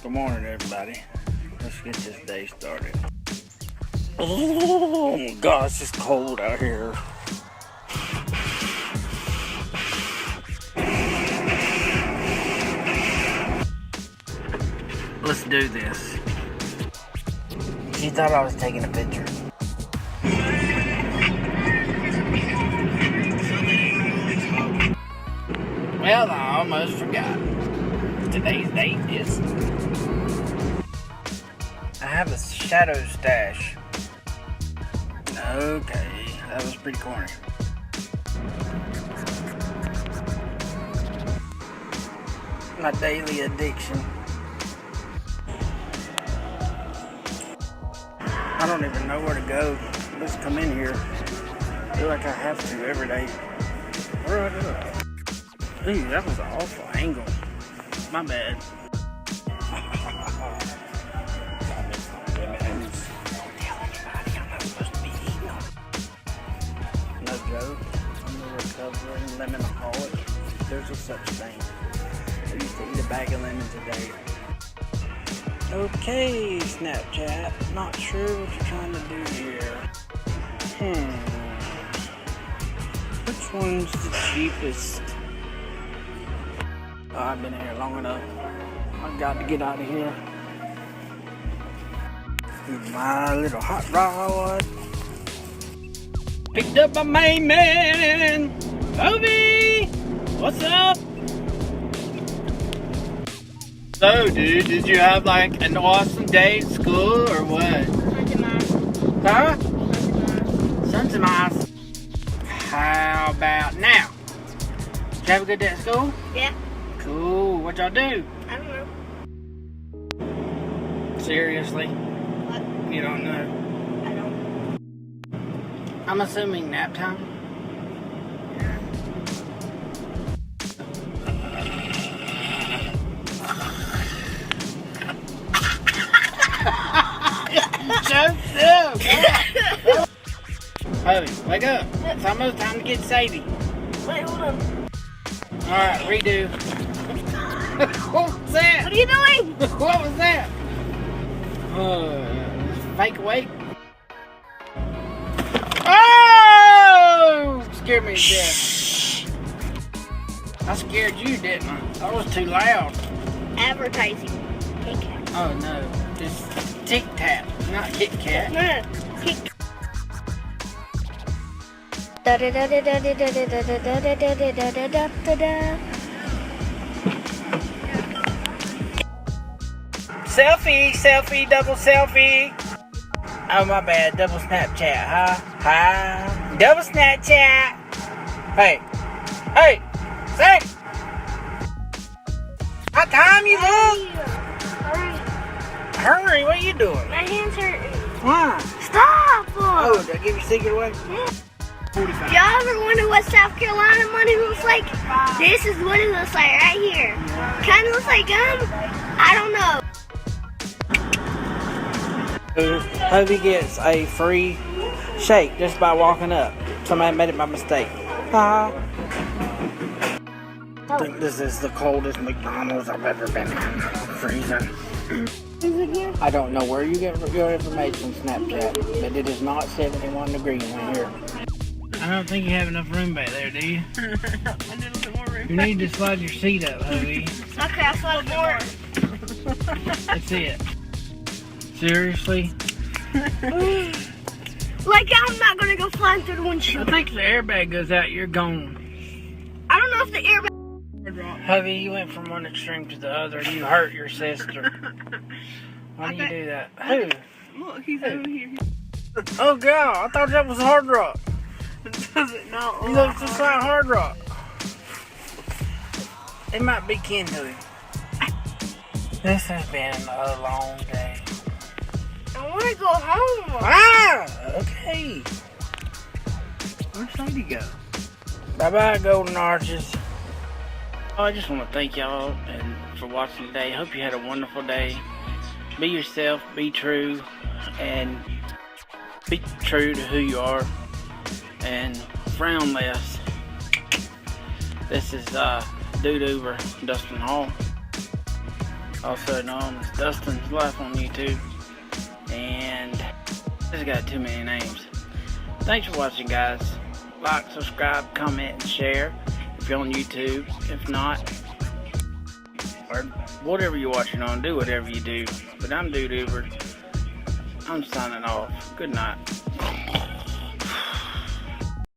Good morning, everybody. Let's get this day started. Oh my gosh, it's cold out here. Let's do this. She thought I was taking a picture. Well, I almost forgot. Today's date is... I have a shadow stash. Okay, that was pretty corny. My daily addiction. I don't even know where to go. Let's come in here. I feel like I have to every day. Where do I go? Ooh, that was an awful angle. My bad. No joke. I'm a recovering lemonaholic. There's a such thing. I used to eat a bag of lemons a day. Okay, Snapchat. Not sure what you're trying to do here. Which one's the cheapest? Oh, I've been here long enough. I've got to get out of here. My little hot rod. Picked up my main man, Obi. What's up? So, dude, did you have like an awesome day at school or what? Huh? Sun's nice. How about now? Did you have a good day at school? Yeah. Cool. What y'all do? I don't know. Seriously? What? You don't know? I don't. I'm assuming nap time. Hurry, wake up. It's almost time to get Sadie. Wait, hold on. Alright, redo. What was that? What are you doing? What was that? Fake awake. Oh! Scared me to death. I scared you, didn't I? That was too loud. Advertising. Kit Kat. Oh no, it's Tic Tac, not Kit Kat. No, Kit Kat. Da da da da da da da da da da da da da da da da. Selfie, selfie, double selfie. Oh my bad, double Snapchat, huh? Hi, double Snapchat. Hey, hey, say. What time you look? Hurry, what are you doing? My hands hurting. Why? Stop! Oh, did I give you secret away? Yeah. 45. Y'all ever wonder what South Carolina money looks like? This is what it looks like right here. Kind of looks like gum. I don't know. Hubby gets a free shake just by walking up. Somebody made it by mistake. I think this is the coldest McDonald's I've ever been in. Freezing. Is it here? I don't know where you get your information, Snapchat, but it is not 71 degrees in here. I don't think you have enough room back there, do you? I need a little bit more room. You need to slide your seat up, Hubby. Okay, I'll slide more. That's it. Seriously? Like I'm not gonna go flying through the windshield. I think the airbag goes out, you're gone. I don't know if the airbag. Hubby, you went from one extreme to the other and you hurt your sister. Why do you do that? Who? Look, he's over here. Oh God, I thought that was Hard Rock. Does it not? He looks just like Hard Rock. It might be kin to him. This has been a long day. I want to go home. Ah! Okay. Where'd Sadie go? Bye-bye, Golden Arches. Oh, I just want to thank y'all and for watching today. Hope you had a wonderful day. Be yourself, be true, and be true to who you are, and frown less. This is Dude Over Dustin Hall. also known as Dustin's Life on YouTube. And this got too many names. Thanks for watching, guys. Like, subscribe, comment, and share if you're on YouTube. If not, or whatever you're watching on, do whatever you do. But I'm Dude Uber. I'm signing off. Good night.